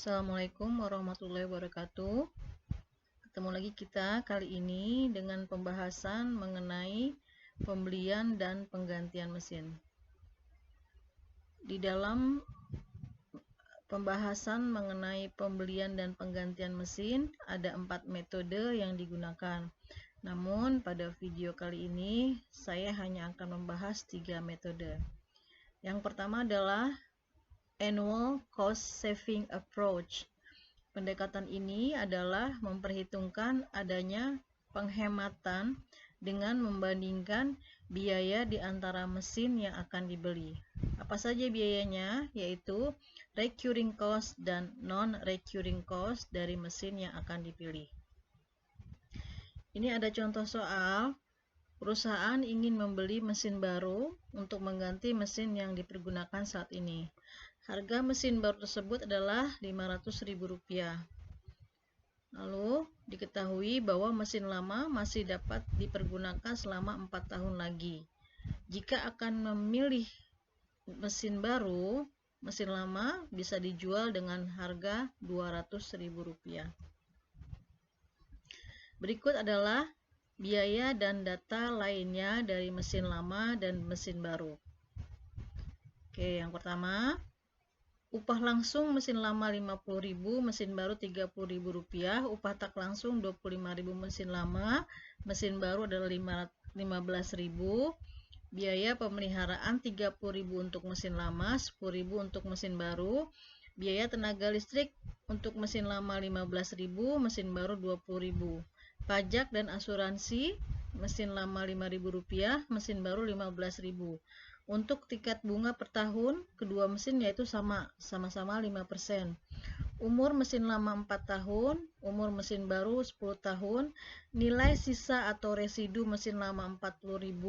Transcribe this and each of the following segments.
Assalamualaikum warahmatullahi wabarakatuh. Ketemu lagi kita kali ini dengan pembahasan mengenai pembelian dan penggantian mesin. Di dalam pembahasan mengenai pembelian dan penggantian mesin, ada 4 metode yang digunakan. Namun pada video kali ini saya hanya akan membahas 3 metode. Yang pertama adalah annual cost saving approach. Pendekatan ini adalah memperhitungkan adanya penghematan dengan membandingkan biaya di antara mesin yang akan dibeli. Apa saja biayanya? Yaitu recurring cost dan non-recurring cost dari mesin yang akan dipilih. Ini ada contoh soal. Perusahaan ingin membeli mesin baru untuk mengganti mesin yang dipergunakan saat ini. Harga mesin baru tersebut adalah Rp500.000. Lalu diketahui bahwa mesin lama masih dapat dipergunakan selama 4 tahun lagi. Jika akan memilih mesin baru, mesin lama bisa dijual dengan harga Rp200.000. Berikut adalah biaya dan data lainnya dari mesin lama dan mesin baru. Oke, yang pertama, upah langsung mesin lama Rp50.000, mesin baru Rp30.000, upah tak langsung Rp25.000 mesin lama, mesin baru adalah Rp15.000, biaya pemeliharaan Rp30.000 untuk mesin lama, Rp10.000 untuk mesin baru, biaya tenaga listrik untuk mesin lama Rp15.000, mesin baru Rp20.000. Pajak dan asuransi, mesin lama Rp5.000, mesin baru Rp15.000. Untuk tingkat bunga per tahun, kedua mesin yaitu sama-sama 5%. Umur mesin lama 4 tahun, umur mesin baru 10 tahun, nilai sisa atau residu mesin lama Rp40.000,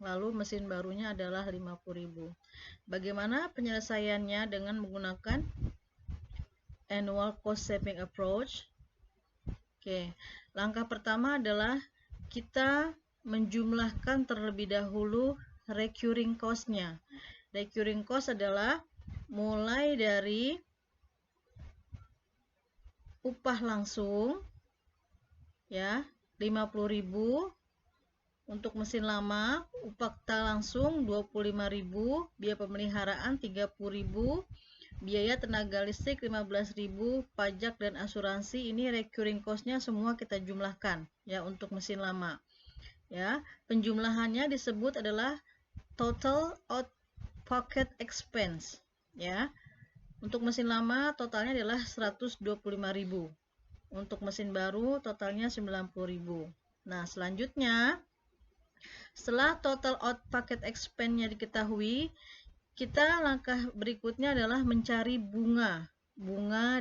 lalu mesin barunya adalah Rp50.000. Bagaimana penyelesaiannya dengan menggunakan annual cost saving approach? Oke, langkah pertama adalah kita menjumlahkan terlebih dahulu recurring cost-nya. Recurring cost adalah mulai dari upah langsung ya, Rp50.000 untuk mesin lama, upah tak langsung Rp25.000, biaya pemeliharaan Rp30.000, biaya tenaga listrik Rp15.000, pajak dan asuransi. Ini recurring cost-nya semua kita jumlahkan ya untuk mesin lama. Ya, penjumlahannya disebut adalah total out pocket expense. Ya. Untuk mesin lama totalnya adalah Rp125.000. Untuk mesin baru totalnya Rp90.000. Nah, selanjutnya setelah total out pocket expense-nya diketahui, kita langkah berikutnya adalah mencari bunga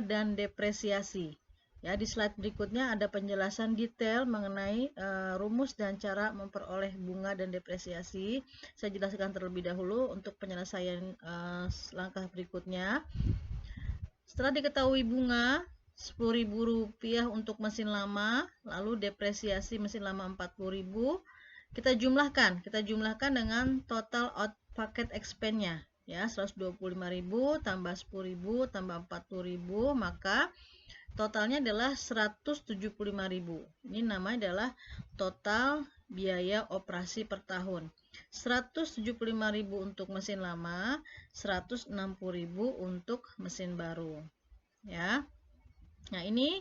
dan depresiasi. Ya, di slide berikutnya ada penjelasan detail mengenai rumus dan cara memperoleh bunga dan depresiasi. Saya jelaskan terlebih dahulu untuk penyelesaian langkah berikutnya. Setelah diketahui bunga Rp10.000 untuk mesin lama, lalu depresiasi mesin lama Rp40.000, kita jumlahkan dengan total out pocket expense-nya. Ya, Rp125.000 tambah Rp10.000 tambah Rp40.000, maka totalnya adalah Rp175.000. Ini namanya adalah total biaya operasi per tahun. Rp175.000 untuk mesin lama, Rp160.000 untuk mesin baru. Ya. Nah, ini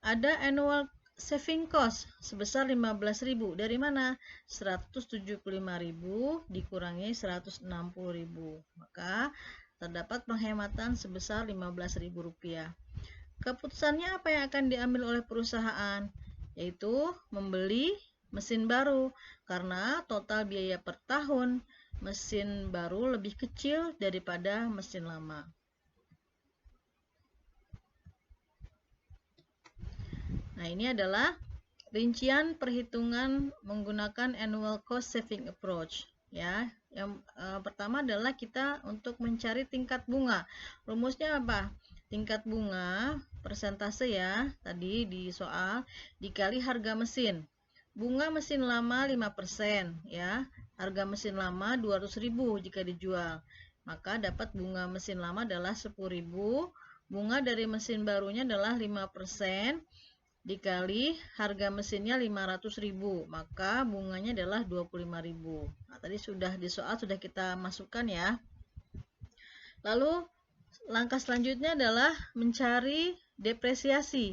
ada annual saving cost sebesar Rp15.000. Dari mana? Rp175.000 dikurangi Rp160.000. Maka terdapat penghematan sebesar Rp15.000. Keputusannya apa yang akan diambil oleh perusahaan? Yaitu membeli mesin baru, karena total biaya per tahun mesin baru lebih kecil daripada mesin lama. Nah, ini adalah rincian perhitungan menggunakan annual cost saving approach. Ya, yang pertama adalah kita untuk mencari tingkat bunga. Rumusnya apa? Tingkat bunga persentase ya, tadi di soal, dikali harga mesin. Bunga mesin lama 5% ya. Harga mesin lama Rp200.000 jika dijual. Maka dapat bunga mesin lama adalah Rp10.000, bunga dari mesin barunya adalah 5% dikali harga mesinnya 500.000, maka bunganya adalah 25.000. Nah, tadi sudah di soal sudah kita masukkan ya. Lalu langkah selanjutnya adalah mencari depresiasi.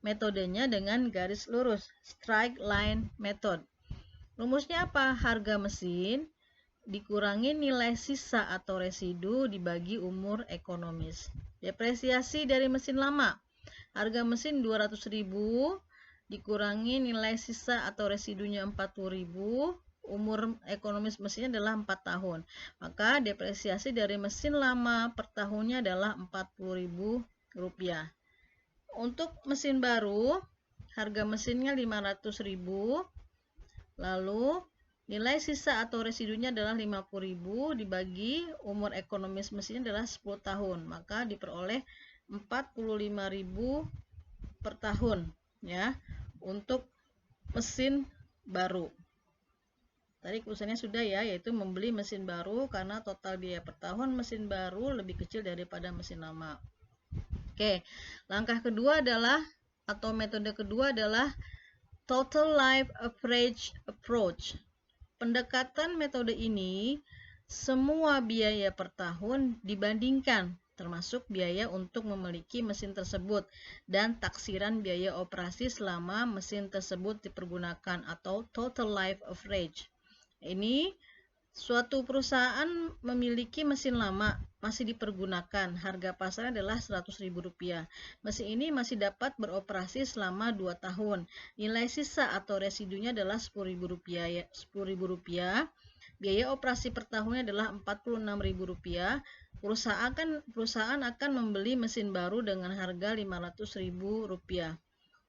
Metodenya dengan garis lurus, straight line method. Rumusnya apa? Harga mesin dikurangi nilai sisa atau residu dibagi umur ekonomis. Depresiasi dari mesin lama. Harga mesin 200.000 dikurangi nilai sisa atau residunya 40.000, umur ekonomis mesinnya adalah 4 tahun. Maka depresiasi dari mesin lama per tahunnya adalah Rp40.000. Untuk mesin baru, harga mesinnya 500.000, lalu nilai sisa atau residunya adalah 50.000 dibagi umur ekonomis mesinnya adalah 10 tahun, maka diperoleh 45.000 per tahun ya untuk mesin baru. Tadi keputusannya sudah ya, yaitu membeli mesin baru karena total biaya per tahun mesin baru lebih kecil daripada mesin lama. Oke, langkah kedua adalah atau metode kedua adalah total life average approach. Pendekatan metode ini, semua biaya per tahun dibandingkan, termasuk biaya untuk memiliki mesin tersebut dan taksiran biaya operasi selama mesin tersebut dipergunakan atau total life average. Ini suatu perusahaan memiliki mesin lama masih dipergunakan, harga pasarnya adalah Rp100.000. Mesin ini masih dapat beroperasi selama 2 tahun. Nilai sisa atau residunya adalah Rp10.000. Biaya operasi per tahunnya adalah Rp46.000. Perusahaan akan membeli mesin baru dengan harga Rp500.000.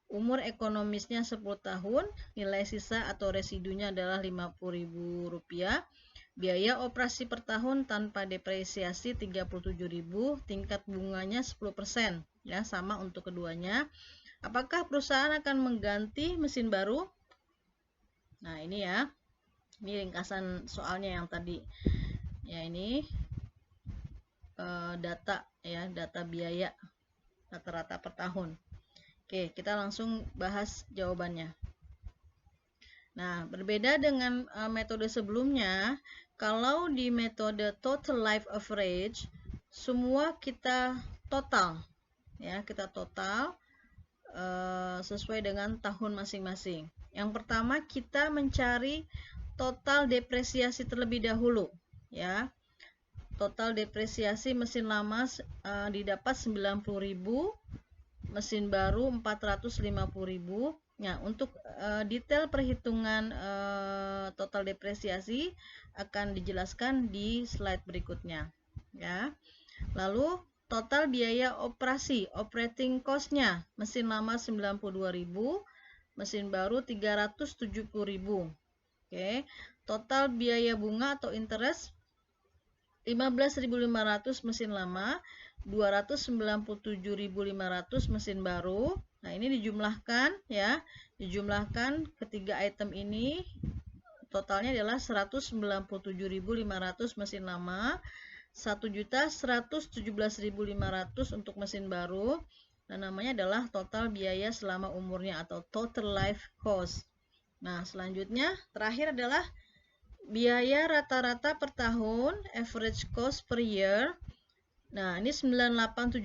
Umur ekonomisnya 10 tahun, nilai sisa atau residunya adalah Rp50.000. Biaya operasi per tahun tanpa depresiasi 37.000, tingkat bunganya 10%, ya, sama untuk keduanya. Apakah perusahaan akan mengganti mesin baru? Nah, ini ya. Ini ringkasan soalnya yang tadi. Ya, ini data ya, data biaya rata-rata per tahun. Oke, kita langsung bahas jawabannya. Nah, berbeda dengan metode sebelumnya, kalau di metode total life average, semua kita total, ya, kita total sesuai dengan tahun masing-masing. Yang pertama kita mencari total depresiasi terlebih dahulu, ya. Total depresiasi mesin lama didapat 90.000, mesin baru 450.000. Nah, untuk detail perhitungan total depresiasi akan dijelaskan di slide berikutnya, ya. Lalu total biaya operasi, operating cost-nya, mesin lama 92.000, mesin baru 370.000. Oke, total biaya bunga atau interest 15.500 mesin lama, 297.500 mesin baru. Nah, ini dijumlahkan ya, dijumlahkan ketiga item ini totalnya adalah 197.500 mesin lama, 1.117.500 untuk mesin baru, dan namanya adalah total biaya selama umurnya atau total life cost. Nah, selanjutnya terakhir adalah biaya rata-rata per tahun, average cost per year. Nah, ini 98.750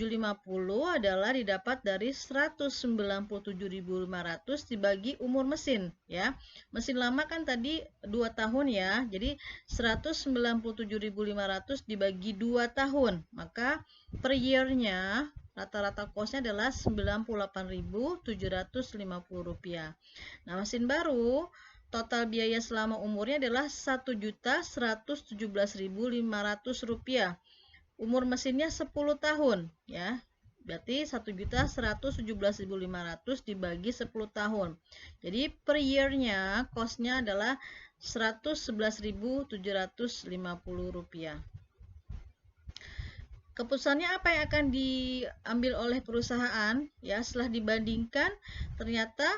adalah didapat dari 197.500 dibagi umur mesin, ya. Mesin lama kan tadi 2 tahun ya. Jadi 197.500 dibagi 2 tahun. Maka per year-nya rata-rata cost-nya adalah Rp98.750. Nah, mesin baru total biaya selama umurnya adalah Rp1.117.500. Umur mesinnya 10 tahun, ya. Berarti 1.117.500 dibagi 10 tahun. Jadi per year-nya cost-nya adalah Rp111.750. Keputusannya apa yang akan diambil oleh perusahaan? Ya, setelah dibandingkan ternyata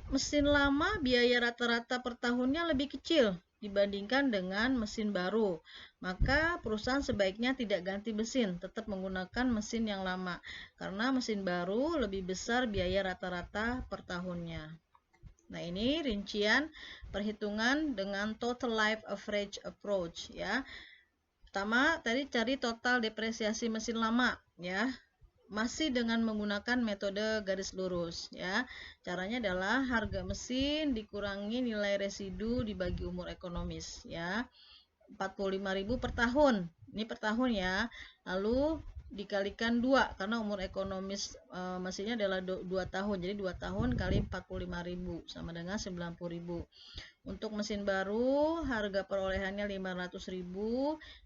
mesin lama biaya rata-rata per tahunnya lebih kecil dibandingkan dengan mesin baru. Maka perusahaan sebaiknya tidak ganti mesin, tetap menggunakan mesin yang lama. Karena mesin baru lebih besar biaya rata-rata per tahunnya. Nah, ini rincian perhitungan dengan total life average approach ya. Pertama, tadi cari total depresiasi mesin lama ya. Masih dengan menggunakan metode garis lurus ya. Caranya adalah harga mesin dikurangi nilai residu dibagi umur ekonomis ya. 45.000 per tahun. Ini per tahun ya. Lalu dikalikan 2 karena umur ekonomis mesinnya adalah 2 tahun. Jadi 2 tahun kali 45.000 sama dengan 90.000. Untuk mesin baru harga perolehannya 500.000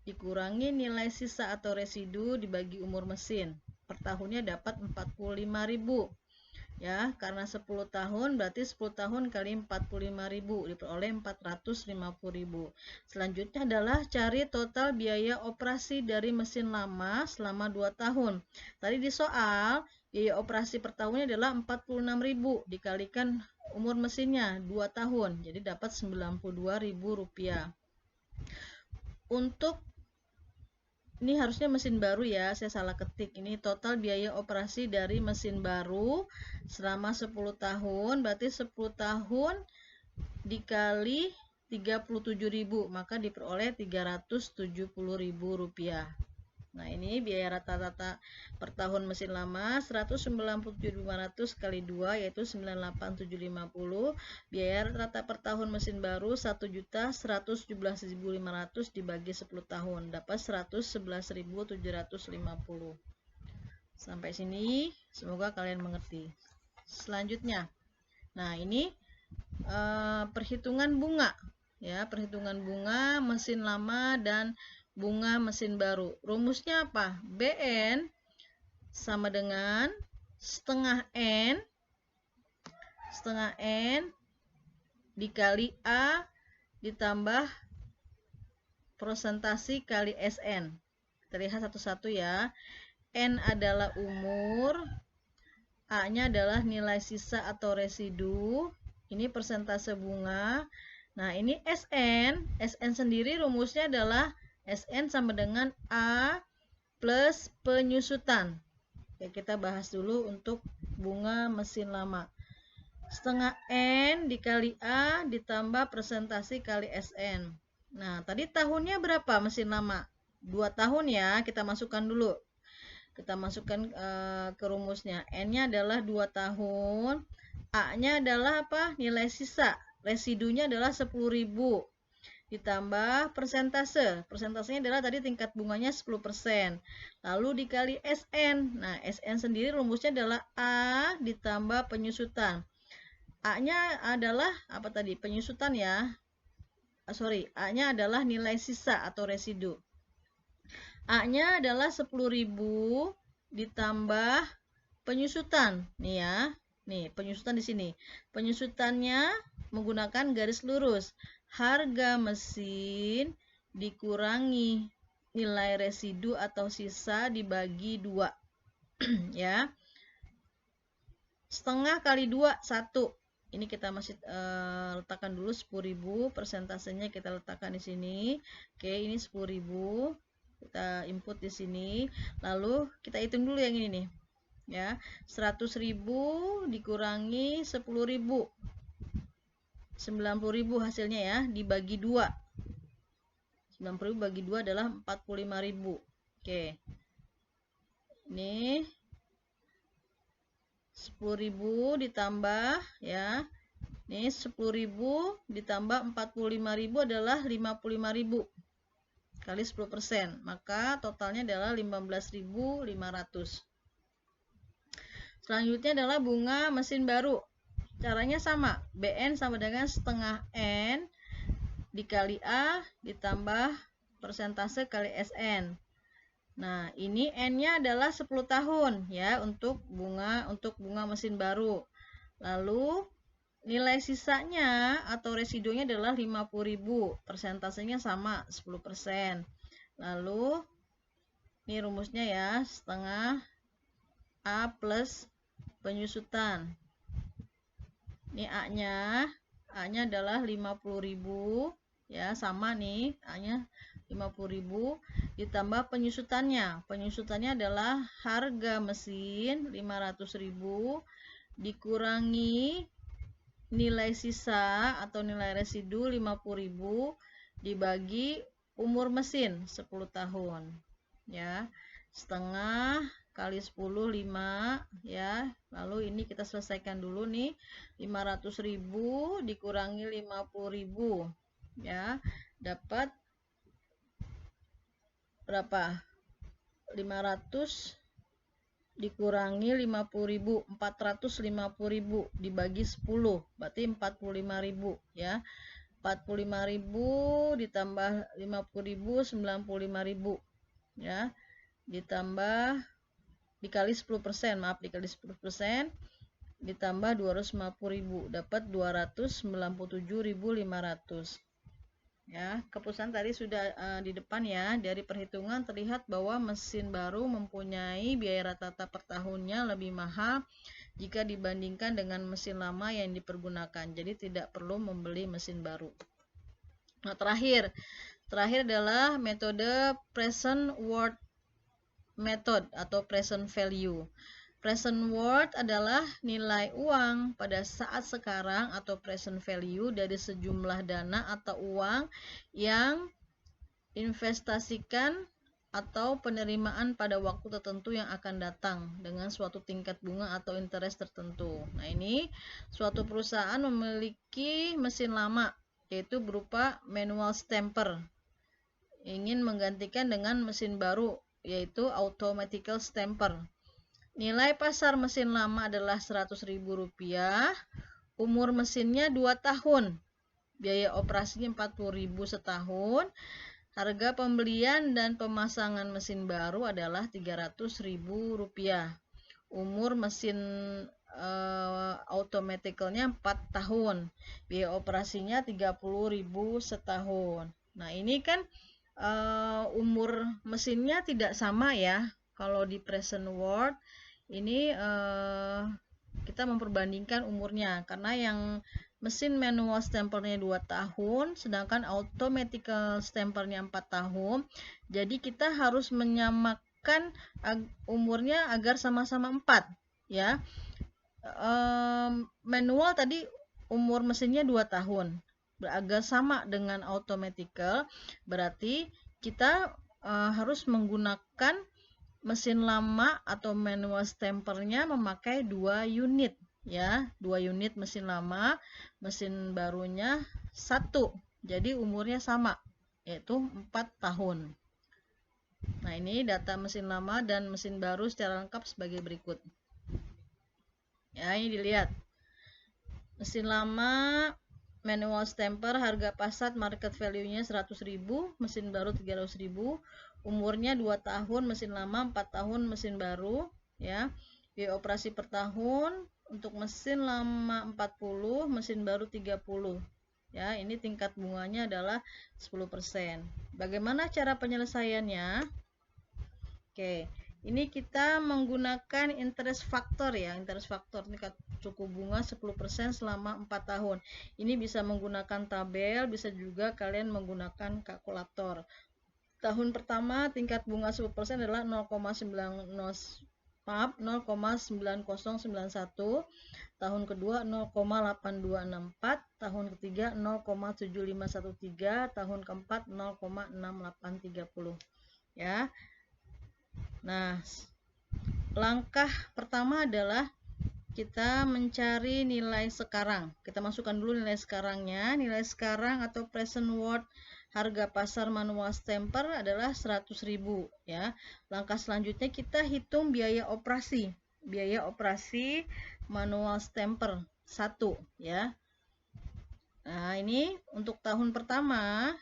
dikurangi nilai sisa atau residu dibagi umur mesin. Per tahunnya dapat 45.000 ya, karena 10 tahun berarti 10 tahun kali 45.000 diperoleh 450.000. Selanjutnya adalah cari total biaya operasi dari mesin lama selama 2 tahun. Tadi di soal biaya operasi per tahunnya adalah 46.000 dikalikan umur mesinnya 2 tahun, jadi dapat 92.000 rupiah. Untuk ini harusnya mesin baru ya, saya salah ketik. Ini total biaya operasi dari mesin baru selama 10 tahun, berarti 10 tahun dikali 37.000, maka diperoleh 370.000 rupiah. Nah, ini biaya rata-rata per tahun mesin lama 197.500 kali 2 yaitu 98.750. Biaya rata per tahun mesin baru 1.117.500 dibagi 10 tahun dapat 111.750. Sampai sini semoga kalian mengerti. Selanjutnya, nah ini perhitungan bunga ya, perhitungan bunga mesin lama dan bunga mesin baru. Rumusnya apa? BN sama dengan setengah N dikali A ditambah persentase kali SN. Kita lihat satu-satu ya. N adalah umur, A-nya adalah nilai sisa atau residu, ini persentase bunga. Nah, ini SN sendiri rumusnya adalah SN sama dengan A plus penyusutan. Oke, kita bahas dulu untuk bunga mesin lama. Setengah N dikali A ditambah persentase kali SN. Nah, tadi tahunnya berapa mesin lama? 2 tahun ya, kita masukkan dulu. Kita masukkan ke rumusnya. N-nya adalah 2 tahun. A-nya adalah apa? Nilai sisa. Residunya adalah 10.000. Ditambah persentase. Persentasenya adalah tadi tingkat bunganya 10%. Lalu dikali SN. Nah, SN sendiri rumusnya adalah A ditambah penyusutan. A-nya adalah apa tadi? Penyusutan ya. A-nya adalah nilai sisa atau residu. A-nya adalah 10.000 ditambah penyusutan. Nih ya. Nih, penyusutan di sini. Penyusutannya menggunakan garis lurus. Harga mesin dikurangi nilai residu atau sisa dibagi 2. Ya. Setengah kali 2, 1. Ini kita masih letakkan dulu 10.000, persentasenya kita letakkan di sini. Oke, ini 10.000. Kita input di sini. Lalu kita hitung dulu yang ini nih. Ya, 100.000 dikurangi 10.000. 90.000 hasilnya ya, dibagi 2. 90.000 bagi 2 adalah 45.000. Oke. Ini 10.000 ditambah ya. Ini 10.000 ditambah 45.000 adalah 55.000 kali 10%. Maka totalnya adalah 15.500. Selanjutnya adalah bunga mesin baru. Caranya sama, BN sama dengan setengah N dikali A ditambah persentase kali SN. Nah, ini N-nya adalah 10 tahun ya untuk bunga mesin baru. Lalu nilai sisanya atau residunya adalah 50.000. Persentasenya sama 10%. Lalu ini rumusnya ya, setengah A plus penyusutan. Ini A-nya adalah 50.000 ya, sama nih, hanya 50.000 ditambah penyusutannya. Penyusutannya adalah harga mesin 500.000 dikurangi nilai sisa atau nilai residu 50.000 dibagi umur mesin 10 tahun, ya. Setengah kali 10 5, ya. Lalu ini kita selesaikan dulu nih, 500.000 dikurangi 50.000, ya, dapat berapa? 500 dikurangi 50.000, 450.000 dibagi 10, berarti 45.000, ya. 45.000 ditambah 50.000, 95.000, ya. Ditambah dikali 10%, maaf, dikali 10%, ditambah 250.000, dapat 297.500. Ya, keputusan tadi sudah di depan ya. Dari perhitungan terlihat bahwa mesin baru mempunyai biaya rata-rata per tahunnya lebih mahal jika dibandingkan dengan mesin lama yang dipergunakan. Jadi tidak perlu membeli mesin baru. Nah, terakhir adalah metode present worth method atau present value. Present worth adalah nilai uang pada saat sekarang atau present value dari sejumlah dana atau uang yang investasikan atau penerimaan pada waktu tertentu yang akan datang dengan suatu tingkat bunga atau interest tertentu. Nah, ini suatu perusahaan memiliki mesin lama, yaitu berupa manual stamper, ingin menggantikan dengan mesin baru, yaitu automatical stamper. Nilai pasar mesin lama adalah Rp100.000, umur mesinnya 2 tahun, biaya operasinya Rp40.000 setahun, harga pembelian dan pemasangan mesin baru adalah Rp300.000, umur mesin automaticalnya 4 tahun, biaya operasinya Rp30.000 setahun. Nah, ini kan umur mesinnya tidak sama ya. Kalau di present worth ini kita memperbandingkan umurnya, karena yang mesin manual stampernya 2 tahun, sedangkan automatical stampernya 4 tahun. Jadi kita harus menyamakan umurnya agar sama-sama 4, ya. Manual tadi umur mesinnya 2 tahun, agar sama dengan automatical, berarti kita harus menggunakan mesin lama atau manual stampernya memakai 2 unit, ya. 2 unit mesin lama, mesin barunya 1, jadi umurnya sama, yaitu 4 tahun. Nah, ini data mesin lama dan mesin baru secara lengkap sebagai berikut. Ya, ini dilihat. Mesin lama manual stamper harga pasar market value-nya 100.000, mesin baru 300.000, umurnya 2 tahun mesin lama, 4 tahun mesin baru, ya. Biaya operasi per tahun untuk mesin lama 40, mesin baru 30. Ya, ini tingkat bunganya adalah 10%. Bagaimana cara penyelesaiannya? Oke. Ini kita menggunakan interest factor ya. Interest factor tingkat suku bunga 10% selama 4 tahun. Ini bisa menggunakan tabel, bisa juga kalian menggunakan kalkulator. Tahun pertama tingkat bunga 10% adalah 0,9091, tahun kedua 0,8264, tahun ketiga 0,7513, tahun keempat 0,6830, ya. Nah, langkah pertama adalah kita mencari nilai sekarang. Kita masukkan dulu nilai sekarangnya. Nilai sekarang atau present worth harga pasar manual stamper adalah 100.000, ya. Langkah selanjutnya kita hitung biaya operasi. Biaya operasi manual stamper 1, ya. Nah, ini untuk tahun pertama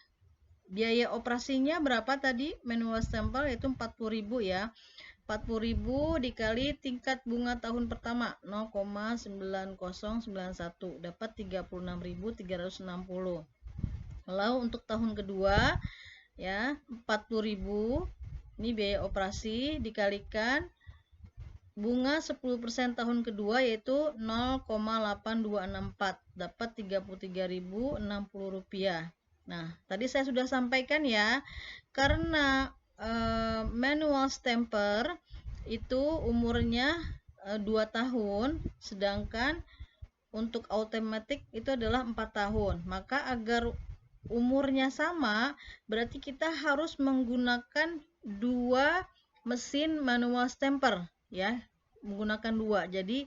biaya operasinya berapa tadi? Manual stamper yaitu 40.000, ya. 40.000 dikali tingkat bunga tahun pertama 0,9091, dapat 36.360. Lalu untuk tahun kedua, ya, 40.000, ini biaya operasi dikalikan bunga 10% tahun kedua yaitu 0,8264, dapat Rp33.060, Nah, tadi saya sudah sampaikan ya, karena manual stamper itu umurnya 2 tahun, sedangkan untuk automatic itu adalah 4 tahun. Maka agar umurnya sama, berarti kita harus menggunakan 2 mesin manual stamper ya, menggunakan 2. Jadi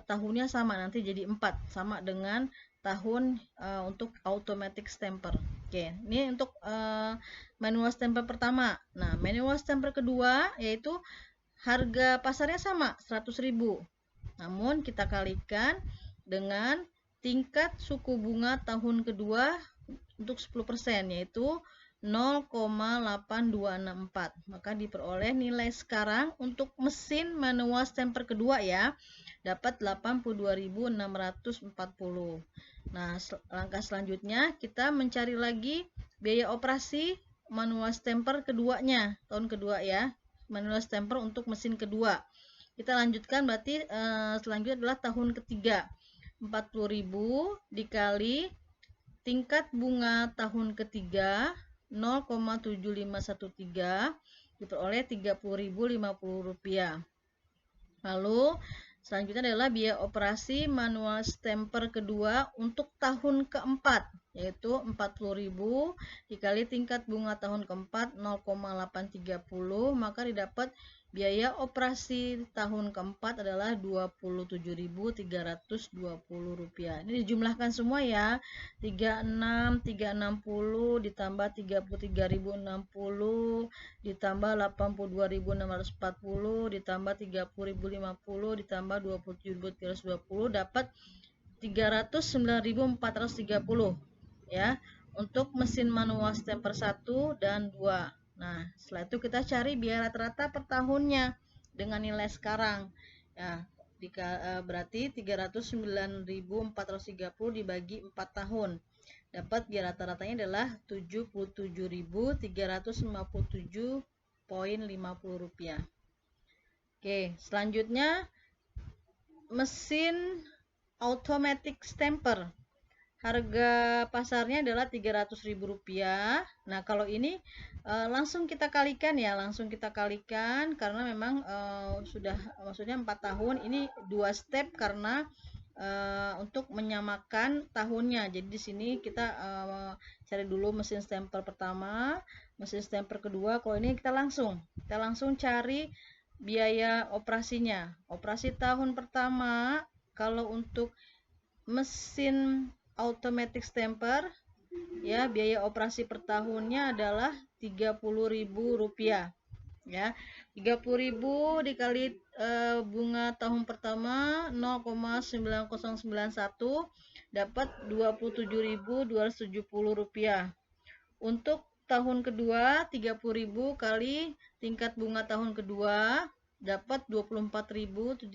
tahunnya sama, nanti jadi 4, sama dengan tahun untuk automatic stamper. Oke, ini untuk manual stamper pertama. Nah, manual stamper kedua yaitu harga pasarnya sama, 100.000. Namun kita kalikan dengan tingkat suku bunga tahun kedua untuk 10%, yaitu 0,8264. Maka diperoleh nilai sekarang untuk mesin manual stamper kedua ya, dapat 82.640. Nah, langkah selanjutnya kita mencari lagi biaya operasi manual stamper keduanya, tahun kedua ya, manual stamper untuk mesin kedua. Kita lanjutkan, berarti selanjutnya adalah tahun ketiga, 40.000 dikali tingkat bunga tahun ketiga 0,7513 diperoleh Rp30.050. Lalu selanjutnya adalah biaya operasi manual stamper kedua untuk tahun keempat, yaitu 40.000 dikali tingkat bunga tahun keempat 0,830, maka didapat biaya operasi tahun keempat adalah Rp27.320. Ini dijumlahkan semua ya, 360 ditambah 33.060 ditambah 82.640 ditambah 30.050 ditambah 27.320 dapat 309.430 ya, untuk mesin manual stamper 1 dan 2. Nah, setelah itu kita cari biaya rata-rata per tahunnya dengan nilai sekarang. Ya, berarti 309.430 dibagi 4 tahun. Dapat biaya rata-ratanya adalah Rp77.357.50. Oke, selanjutnya mesin automatic stamper. Harga pasarnya adalah Rp300.000. Nah, kalau ini langsung kita kalikan ya, karena memang sudah, maksudnya 4 tahun, ini 2 step karena untuk menyamakan tahunnya. Jadi di sini kita cari dulu mesin stamper pertama, mesin stamper kedua. Kalau ini kita langsung cari biaya operasinya. Operasi tahun pertama kalau untuk mesin automatic stamper ya, biaya operasi per tahunnya adalah Rp30.000 ya. 30.000 dikali bunga tahun pertama 0,9091 dapat Rp27.270. Untuk tahun kedua 30.000 kali tingkat bunga tahun kedua dapat Rp24.790.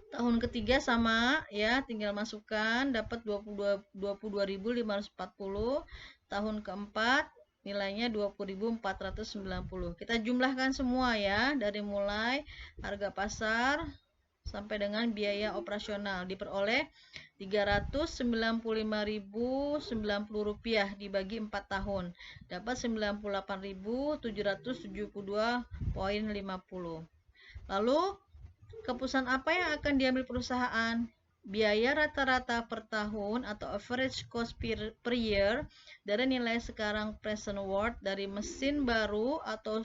Tahun ketiga sama ya, tinggal masukkan, dapat 22.540. Tahun keempat nilainya 20.490. Kita jumlahkan semua ya, dari mulai harga pasar sampai dengan biaya operasional, diperoleh Rp395.090 dibagi 4 tahun, dapat Rp98.772.50. Lalu keputusan apa yang akan diambil perusahaan? Biaya rata-rata per tahun atau average cost per year dari nilai sekarang present worth dari mesin baru atau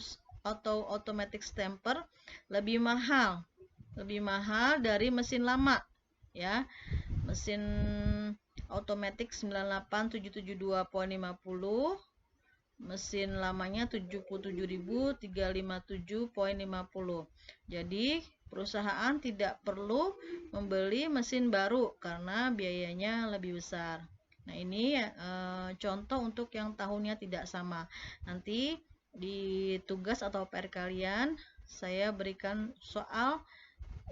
automatic stamper lebih mahal dari mesin lama ya. Mesin automatic 98.772.50, mesin lamanya 77.357.50. Jadi perusahaan tidak perlu membeli mesin baru karena biayanya lebih besar. Nah, ini contoh untuk yang tahunnya tidak sama. Nanti di tugas atau PR kalian saya berikan soal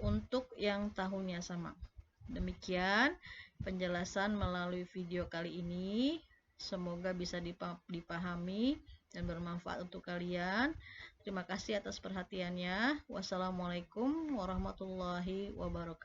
untuk yang tahunnya sama. Demikian penjelasan melalui video kali ini. Semoga bisa dipahami dan bermanfaat untuk kalian. Terima kasih atas perhatiannya. Wassalamualaikum warahmatullahi wabarakatuh.